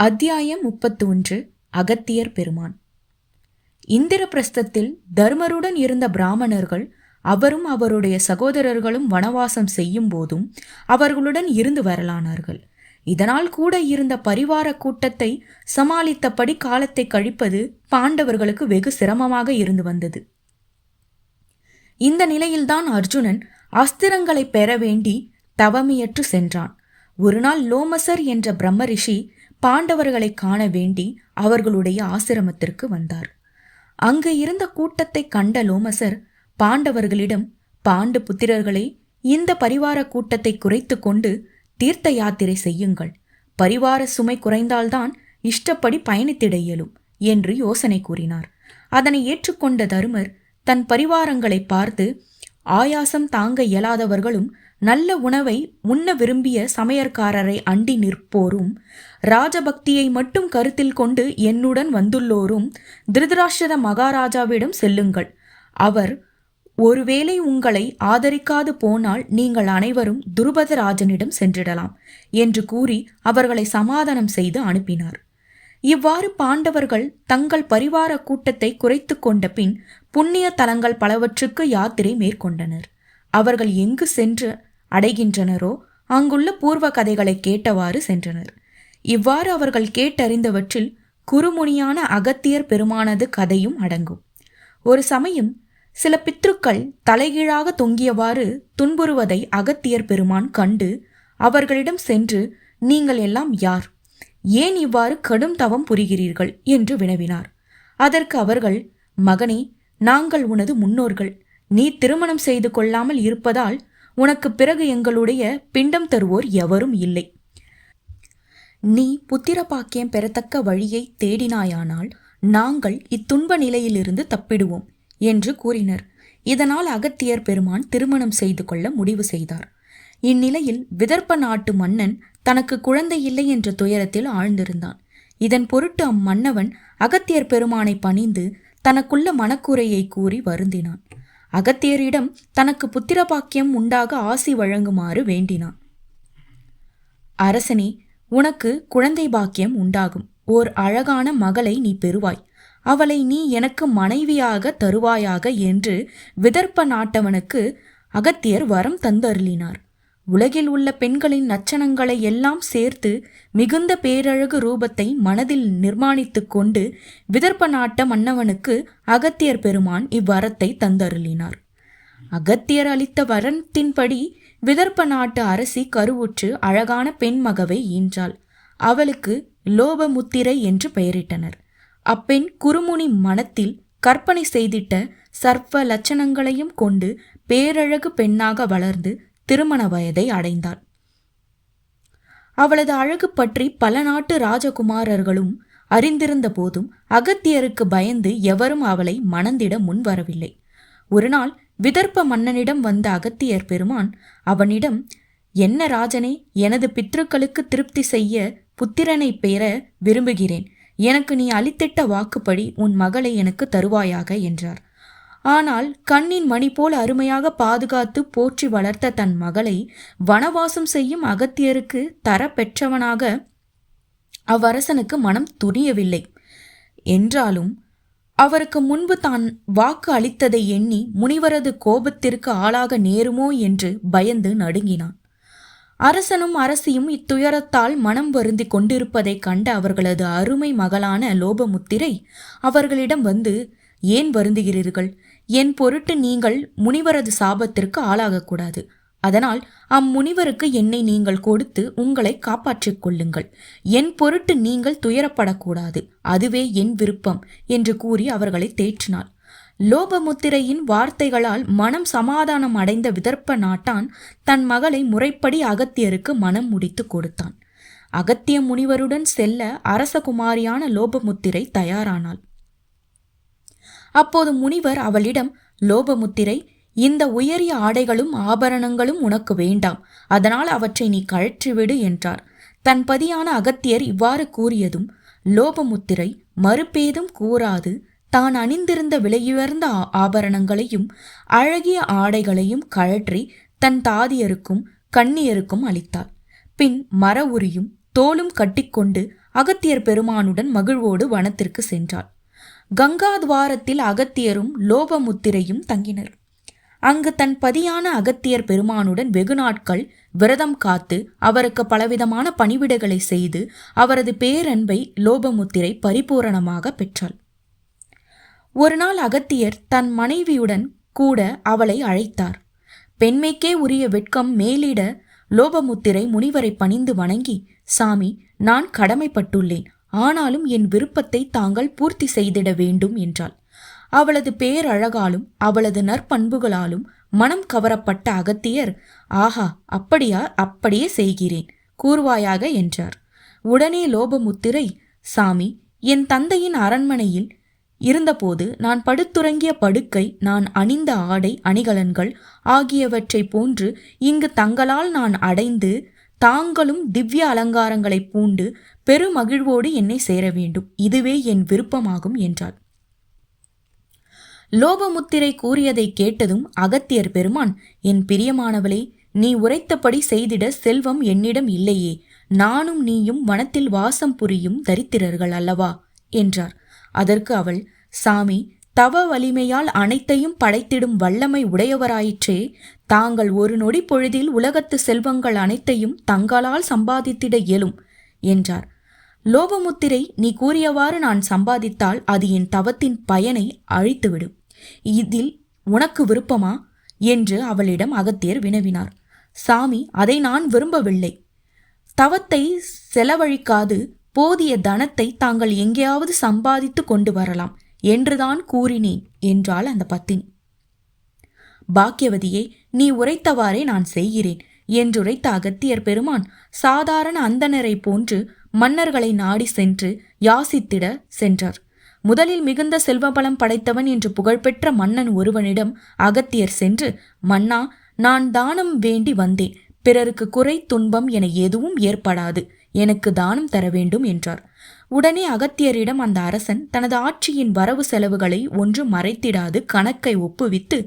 அத்தியாயம் 31. அகத்தியர் பெருமான். இந்திரபிரஸ்தத்தில் தர்மருடன் இருந்த பிராமணர்கள் அவரும் அவருடைய சகோதரர்களும் வனவாசம் செய்யும் போதும் அவர்களுடன் இருந்து வரலானார்கள். இதனால் கூட இருந்த பரிவார கூட்டத்தை சமாளித்தபடி காலத்தை கழிப்பது பாண்டவர்களுக்கு வெகு சிரமமாக இருந்து வந்தது. இந்த நிலையில்தான் அர்ஜுனன் அஸ்திரங்களை பெற வேண்டி தவமியற்று சென்றான். ஒருநாள் லோமசர் என்ற பிரம்மரிஷி பாண்டவர்களை காண வேண்டி அவர்களுடைய ஆசிரமத்திற்கு வந்தார். அங்கு இருந்த கூட்டத்தை கண்ட லோமசர் பாண்டவர்களிடம், பாண்டு புத்திரர்களே, இந்த பரிவார கூட்டத்தை குறைத்து கொண்டு தீர்த்த யாத்திரை செய்யுங்கள். பரிவார சுமை குறைந்தால்தான் இஷ்டப்படி பயணித்திட இயலும் என்று யோசனை கூறினார். அதனை ஏற்றுக்கொண்ட தருமர் தன் பரிவாரங்களை பார்த்து, ஆயாசம் தாங்க இயலாதவர்களும் நல்ல உணவை உண்ண விரும்பிய சமையற்காரரை அண்டி நிற்போரும் ராஜபக்தியை மட்டும் கருத்தில் கொண்டு என்னுடன் வந்துள்ளோரும் திருதராஷ்டிர மகாராஜாவிடம் செல்லுங்கள். அவர் ஒருவேளை உங்களை ஆதரிக்காது போனால் நீங்கள் அனைவரும் துருபதராஜனிடம் சென்றிடலாம் என்று கூறி அவர்களை சமாதானம் செய்து அனுப்பினார். இவ்வாறு பாண்டவர்கள் தங்கள் பரிவார கூட்டத்தை குறைத்து கொண்ட பின் புண்ணிய தலங்கள் பலவற்றுக்கு யாத்திரை மேற்கொண்டனர். அவர்கள் எங்கு சென்று அடைகின்றனரோ அங்குள்ள பூர்வ கதைகளை கேட்டவாறு சென்றனர். இவ்வாறு அவர்கள் கேட்டறிந்தவற்றில் குறுமுனியான அகத்தியர் பெருமானது கதையும் அடங்கும். ஒரு சமயம் சில பித்ருக்கள் தலைகீழாக தொங்கியவாறு துன்புறுவதை அகத்தியர் பெருமான் கண்டு அவர்களிடம் சென்று, நீங்கள் எல்லாம் யார்? ஏன் இவ்வாறு கடும் தவம் புரிகிறீர்கள் என்று வினவினார். அதற்கு அவர்கள், மகனே, நாங்கள் உனது முன்னோர்கள். நீ திருமணம் செய்து கொள்ளாமல் இருப்பதால் உனக்கு பிறகு எங்களுடைய பிண்டம் தருவோர் எவரும் இல்லை. நீ புத்திர பாக்கியம் பெறத்தக்க வழியை தேடினாயானால் நாங்கள் இத்துன்ப நிலையிலிருந்து தப்பிடுவோம் என்று கூறினர். இதனால் அகத்தியர் பெருமான் திருமணம் செய்து கொள்ள முடிவு செய்தார். இந்நிலையில் விதர்ப்ப நாட்டு மன்னன் தனக்கு குழந்தை இல்லை என்ற துயரத்தில் ஆழ்ந்திருந்தான். இதன் பொருட்டு அம்மன்னவன் அகத்தியர் பெருமானை பணிந்து தனக்குள்ள மனக்குறையை கூறி வருந்தினான். அகத்தியரிடம் தனக்கு புத்திர பாக்கியம் உண்டாக ஆசி வழங்குமாறு வேண்டினான். அரசனே, உனக்கு குழந்தை பாக்கியம் உண்டாகும். ஓர் அழகான மகளை நீ பெறுவாய். அவளை நீ எனக்கு மனைவியாக தருவாயாக என்று விதர்ப்ப நாட்டவனுக்கு அகத்தியர் வரம் தந்தருளினார். உலகில் உள்ள பெண்களின் லட்சணங்களை எல்லாம் சேர்த்து மிகுந்த பேரழகு ரூபத்தை மனதில் நிர்மாணித்து கொண்டு விதர்ப்ப நாட்ட மன்னவனுக்கு அகத்தியர் பெருமான் இவ்வரத்தை தந்தருளினார். அகத்தியர் அளித்த வரத்தின்படி விதர்ப்ப நாட்டு அரசி கருவுற்று அழகான பெண் மகவை ஈன்றாள். அவளுக்கு லோபமுத்திரை என்று பெயரிட்டனர். அப்பெண் குறுமுனி மனத்தில் கற்பனை செய்திட்ட சர்வ லட்சணங்களையும் கொண்டு பேரழகு பெண்ணாக வளர்ந்து திருமண வயதை அடைந்தாள். அவளது அழகு பற்றி பல நாட்டு ராஜகுமாரர்களும் அறிந்திருந்த போதும் அகத்தியருக்கு பயந்து எவரும் அவளை மணந்திட முன் வரவில்லை. ஒருநாள் விதர்ப்ப மன்னனிடம் வந்த அகத்தியர் பெருமான் அவனிடம், என்ன ராஜனே, எனது பித்ருக்களுக்கு திருப்தி செய்ய புத்திரனை பெற விரும்புகிறேன். எனக்கு நீ அளித்திட்ட வாக்குப்படி உன் மகளை எனக்கு தருவாயாக என்றார். ஆனால் கண்ணின் மணி போல் அருமையாக பாதுகாத்து போற்றி வளர்த்த தன் மகளை வனவாசம் செய்யும் அகத்தியருக்கு தர பெற்றவனாக அவ்வரசனுக்கு மனம் துணியவில்லை. என்றாலும் அவருக்கு முன்பு தான் வாக்கு அளித்ததை எண்ணி முனிவரது கோபத்திற்கு ஆளாக நேருமோ என்று பயந்து நடுங்கினான். அரசனும் அரசியும் இத்துயரத்தால் மனம் வருந்தி கொண்டிருப்பதை கண்ட அவர்களது அருமை மகளான லோபமுத்திரை அவர்களிடம் வந்து, ஏன் வருந்துகிறீர்கள்? என் பொருட்டு நீங்கள் முனிவரது சாபத்திற்கு ஆளாகக்கூடாது. அதனால் அம்முனிவருக்கு என்னை நீங்கள் கொடுத்து உங்களை காப்பாற்றிக் கொள்ளுங்கள். என் பொருட்டு நீங்கள் துயரப்படக்கூடாது. அதுவே என் விருப்பம் என்று கூறி அவர்களை தேற்றினாள். லோபமுத்திரையின் வார்த்தைகளால் மனம் சமாதானம் அடைந்த விதர்ப்ப நாட்டான் தன் மகளை முறைப்படி அகத்தியருக்கு மனம் முடித்து கொடுத்தான். அகத்திய முனிவருடன் செல்ல அரசகுமாரியான லோபமுத்திரை தயாரானாள். அப்போது முனிவர் அவளிடம், லோபமுத்திரை, இந்த உயரிய ஆடைகளும் ஆபரணங்களும் உனக்கு வேண்டாம். அதனால் அவற்றை நீ கழற்றிவிடு என்றார். தன் பதியான அகத்தியர் இவ்வாறு கூறியதும் லோபமுத்திரை மறுபேதும் கூறாது தான் அணிந்திருந்த விலையுயர்ந்த ஆபரணங்களையும் அழகிய ஆடைகளையும் கழற்றி தன் தாதியருக்கும் கண்ணியருக்கும் அளித்தாள். பின் மர உரியும் தோலும் கட்டிக்கொண்டு அகத்தியர் பெருமானுடன் மகிழ்வோடு வனத்திற்கு சென்றாள். கங்காத்வாரத்தில் அகத்தியரும் லோபமுத்திரையும் தங்கினர். அங்கு தன் பதியான அகத்தியர் பெருமானுடன் வெகு நாட்கள் விரதம் காத்து அவருக்கு பலவிதமான பணிவிடைகளை செய்து அவரது பேரன்பை லோபமுத்திரை பரிபூரணமாக பெற்றாள். ஒரு நாள் அகத்தியர் தன் மனைவியுடன் கூட அவளை அழைத்தார். பெண்மைக்கே உரிய வெட்கம் மேலிட லோபமுத்திரை முனிவரை பணிந்து வணங்கி, சாமி, நான் கடமைப்பட்டுள்ளேன், ஆனாலும் என் விருப்பத்தை தாங்கள் பூர்த்தி செய்திட வேண்டும் என்றாள். அவளது பேரழகாலும் அவளது நற்பண்புகளாலும் மனம் கவரப்பட்ட அகத்தியர், ஆஹா, அப்படியா, அப்படியே செய்கிறேன், கூறுவாயாக என்றார். உடனே லோபமுத்திரை, சாமி, என் தந்தையின் அரண்மனையில் இருந்தபோது நான் படுத்துறங்கிய படுக்கை, நான் அணிந்த ஆடை அணிகலன்கள் ஆகியவற்றை போன்று இங்கு தங்களால் நான் அடைந்து தாங்களும் திவ்ய அலங்காரங்களை பூண்டு பெருமகிழ்வோடு என்னை சேர வேண்டும், இதுவே என் விருப்பமாகும் என்றாள். லோபமுத்திரை கூறியதை கேட்டதும் அகத்தியர் பெருமான், என் பிரியமானவளே, நீ உரைத்தபடி செய்திட செல்வம் என்னிடம் இல்லையே, நானும் நீயும் வனத்தில் வாசம் புரியும் தரித்திரர்கள் அல்லவா என்றார். அதற்கு அவள், சாமி, தவ வலிமையால் அனைத்தையும் படைத்திடும் வல்லமை உடையவராயிற்றே, தாங்கள் ஒரு நொடி பொழுதில் உலகத்து செல்வங்கள் அனைத்தையும் தங்களால் சம்பாதித்திட இயலும் என்றார். லோபமுத்திரை, நீ கூறியவாறு நான் சம்பாதித்தால் அது என் தவத்தின் பயனை அழித்துவிடும். இதில் உனக்கு விருப்பமா என்று அவளிடம் அகத்தியர் வினவினார். சாமி, அதை நான் விரும்பவில்லை. தவத்தை செலவழிக்காது போதிய தனத்தை தாங்கள் எங்கேயாவது சம்பாதித்து கொண்டு வரலாம் என்றுதான் கூறினேன் என்றாள் அந்த பத்தினி. பாக்கியவதியே, நீ உரைத்தவாறே நான் செய்கிறேன் என்றுரைத்த அகத்தியர் பெருமான் சாதாரண அந்தணரை போன்று மன்னர்களை நாடி சென்று யாசித்திட சென்றார். முதலில் மிகுந்த செல்வபலம் படைத்தவன் என்று புகழ்பெற்ற மன்னன் ஒருவனிடம் அகத்தியர் சென்று, மன்னா, நான் தானம் வேண்டி வந்தேன், பிறருக்கு குறை துன்பம் என எதுவும் ஏற்படாது, எனக்கு தானம் தர வேண்டும் என்றார். உடனே அகத்தியரிடம் அந்த அரசன் தனது ஆட்சியின் வரவு செலவுகளை ஒன்றும் மறைத்திடாது கணக்கை ஒப்புவித்து,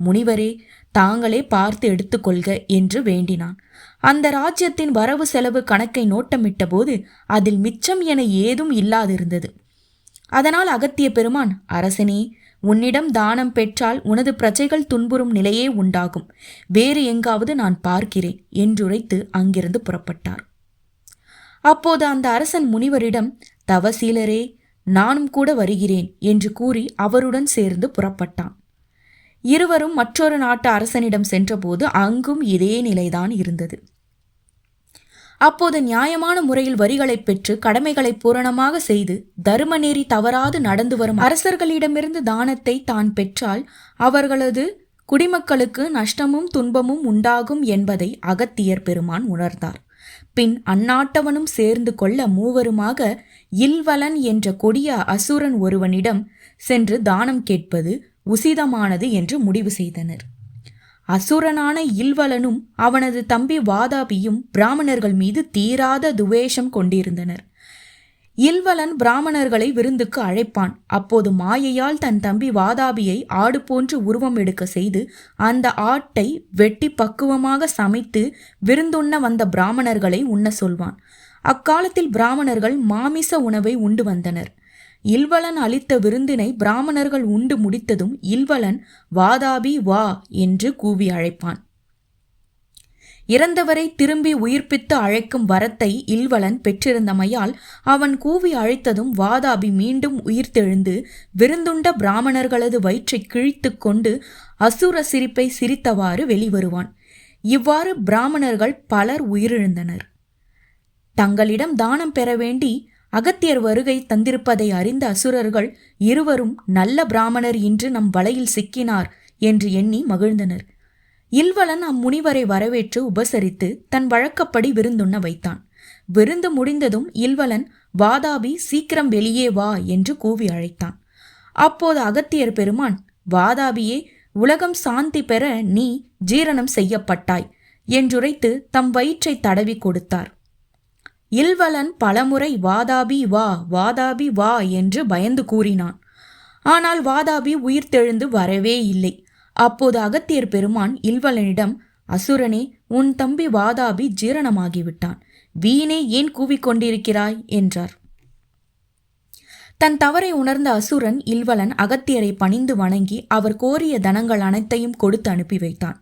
முனிவரே, தாங்களே பார்த்து எடுத்துக்கொள்க என்று வேண்டினான். அந்த ராஜ்யத்தின் வரவு செலவு கணக்கை நோட்டமிட்ட போது அதில் மிச்சம் என ஏதும் இல்லாதிருந்தது. அதனால் அகத்திய பெருமான், அரசனே, உன்னிடம் தானம் பெற்றால் உனது பிரஜைகள் துன்புறும் நிலையே உண்டாகும், வேறு எங்காவது நான் பார்க்கிறேன் என்றுரைத்து அங்கிருந்து புறப்பட்டார். அப்போது அந்த அரசன் முனிவரிடம், தவசீலரே, நானும் கூட வருகிறேன் என்று கூறி அவருடன் சேர்ந்து புறப்பட்டான். இருவரும் மற்றொரு நாட்டு அரசனிடம் சென்றபோது அங்கும் இதே நிலைதான் இருந்தது. அப்போது நியாயமான முறையில் வரிகளை பெற்று கடமைகளை பூரணமாக செய்து தர்மநெறி தவறாது நடந்து வரும் அரசர்களிடமிருந்து தானத்தை தான் பெற்றால் அவர்களது குடிமக்களுக்கு நஷ்டமும் துன்பமும் உண்டாகும் என்பதை அகத்தியர் பெருமான் உணர்ந்தார். பின் அந்நாட்டவனும் சேர்ந்து கொள்ள மூவருமாக இல்வலன் என்ற கொடிய அசுரன் ஒருவனிடம் சென்று தானம் கேட்பது உசிதமானது என்று முடிவு செய்தனர். அசுரனான இல்வலனும் அவனது தம்பி வாதாபியும் பிராமணர்கள் மீது தீராத துவேஷம் கொண்டிருந்தனர். இல்வலன் பிராமணர்களை விருந்துக்கு அழைப்பான். அப்போது மாயையால் தன் தம்பி வாதாபியை ஆடு போன்று உருவம் எடுக்க செய்து அந்த ஆட்டை வெட்டி பக்குவமாக சமைத்து விருந்துண்ண வந்த பிராமணர்களை உண்ண சொல்வான். அக்காலத்தில் பிராமணர்கள் மாமிச உணவை உண்டு வந்தனர். இல்வலன் அளித்த விருந்தினை பிராமணர்கள் உண்டு முடித்ததும் இல்வலன், வாதாபி வா என்று கூவி அழைப்பான். இறந்தவரை திரும்பி உயிர்ப்பித்து அழைக்கும் வரத்தை இல்வலன் பெற்றிருந்தமையால் அவன் கூவி அழைத்ததும் வாதாபி மீண்டும் உயிர்த்தெழுந்து விருந்துண்ட பிராமணர்களது வயிற்றை கிழித்து கொண்டு அசுர சிரிப்பை சிரித்தவாறு வெளிவருவான். இவ்வாறு பிராமணர்கள் பலர் உயிரிழந்தனர். தங்களிடம் தானம் பெற வேண்டி அகத்தியர் வருகை தந்திருப்பதை அறிந்த அசுரர்கள் இருவரும், நல்ல பிராமணர் இன்று நம் வலையில் சிக்கினார் என்று எண்ணி மகிழ்ந்தனர். இல்வலன் அம்முனிவரை வரவேற்று உபசரித்து தன் வழக்கப்படி விருந்துண்ண வைத்தான். விருந்து முடிந்ததும் இல்வலன், வாதாபி, சீக்கிரம் வெளியே வா என்று கூவி அழைத்தான். அப்போது அகத்தியர் பெருமான், வாதாபியே, உலகம் சாந்தி பெற நீ ஜீரணம் செய்யப்பட்டாய் என்றுரைத்து தம் வயிற்றை தடவி கொடுத்தார். இல்வலன் பலமுறை வாதாபி வா, வாதாபி வா என்று பயந்து கூறினான். ஆனால் வாதாபி உயிர்த்தெழுந்து வரவே இல்லை. அப்போது அகத்தியர் பெருமான் இல்வலனிடம், அசுரனே, உன் தம்பி வாதாபி ஜீரணமாகிவிட்டான். வீணே ஏன் கூவிக்கொண்டிருக்கிறாய் என்றார். தன் தவறை உணர்ந்த அசுரன் இல்வலன் அகத்தியரை பணிந்து வணங்கி அவர் கோரிய தனங்கள் அனைத்தையும் கொடுத்து அனுப்பி வைத்தான்.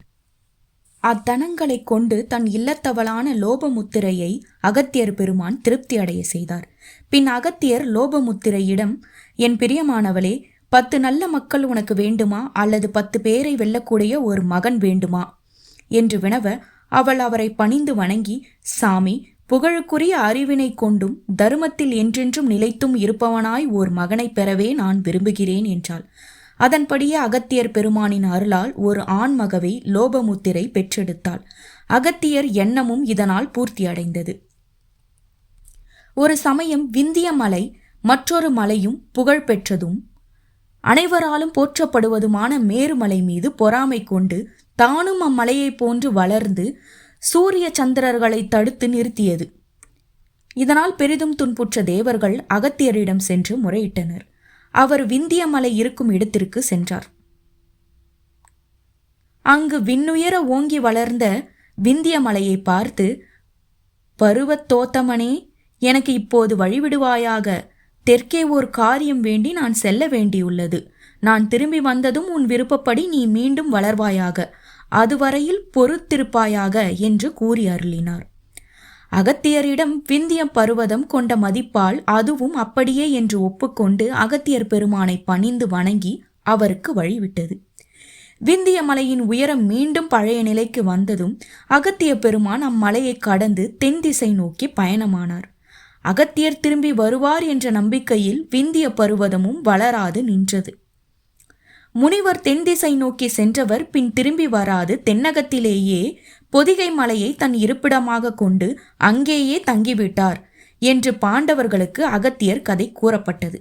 அத்தனங்களை கொண்டு தன் இல்லத்தவளான லோபமுத்திரையை அகத்தியர் பெருமான் திருப்தி அடைய செய்தார். பின் அகத்தியர் லோபமுத்திரையிடம், என் பிரியமானவளே, 10 நல்ல மக்கள் உனக்கு வேண்டுமா அல்லது 10 பேரை வெல்லக்கூடிய ஒரு மகன் வேண்டுமா என்று வினவ, அவள் அவரை பணிந்து வணங்கி, சாமி, புகழுக்குரிய அறிவினை கொண்டும் தருமத்தில் என்றென்றும் நிலைத்தும் இருப்பவனாய் ஓர் மகனை பெறவே நான் விரும்புகிறேன் என்றாள். அதன்படியே அகத்தியர் பெருமானின் அருளால் ஒரு ஆண்மகவை லோபமுத்திரை பெற்றெடுத்தாள். அகத்தியர் எண்ணமும் இதனால் பூர்த்தி அடைந்தது. ஒரு சமயம் விந்திய மலை மற்றொரு மலையும் புகழ் பெற்றதும் அனைவராலும் போற்றப்படுவதுமான மேருமலை மீது பொறாமை கொண்டு தானும் அம்மலையைப் போன்று வளர்ந்து சூரிய சந்திரர்களை தடுத்து நிறுத்தியது. இதனால் பெரிதும் துன்புற்ற தேவர்கள் அகத்தியரிடம் சென்று முறையிட்டனர். அவர் விந்திய மலை இருக்கும் இடத்திற்கு சென்றார். அங்கு விண்ணுயர ஓங்கி வளர்ந்த விந்திய மலையை பார்த்து, பருவத்தோத்தமனே, எனக்கு இப்போது வழிவிடுவாயாக. தெற்கே ஓர் காரியம் வேண்டி நான் செல்ல வேண்டியுள்ளது. நான் திரும்பி வந்ததும் உன் விருப்பப்படி நீ மீண்டும் வளர்வாயாக. அதுவரையில் பொறுத்திருப்பாயாக என்று கூறி அருளினார். அகத்தியரிடம் விந்திய பருவதம் கொண்ட மதிப்பால் அதுவும் அப்படியே என்று ஒப்புக்கொண்டு அகத்தியர் பெருமானை பணிந்து வணங்கி அவருக்கு வழிவிட்டது. விந்திய மலையின் உயரம் மீண்டும் பழைய நிலைக்கு வந்ததும் அகத்திய பெருமான் அம்மலையை கடந்து தென் திசை நோக்கி பயணமானார். அகத்தியர் திரும்பி வருவார் என்ற நம்பிக்கையில் விந்திய பருவதமும் வளராது நின்றது. முனிவர் தென் திசை நோக்கி சென்றவர் பின் திரும்பி வராது தென்னகத்திலேயே பொதிகை மலையை தன் இருப்பிடமாக கொண்டு அங்கேயே தங்கிவிட்டார் என்று பாண்டவர்களுக்கு அகத்தியர் கதை கூறப்பட்டது.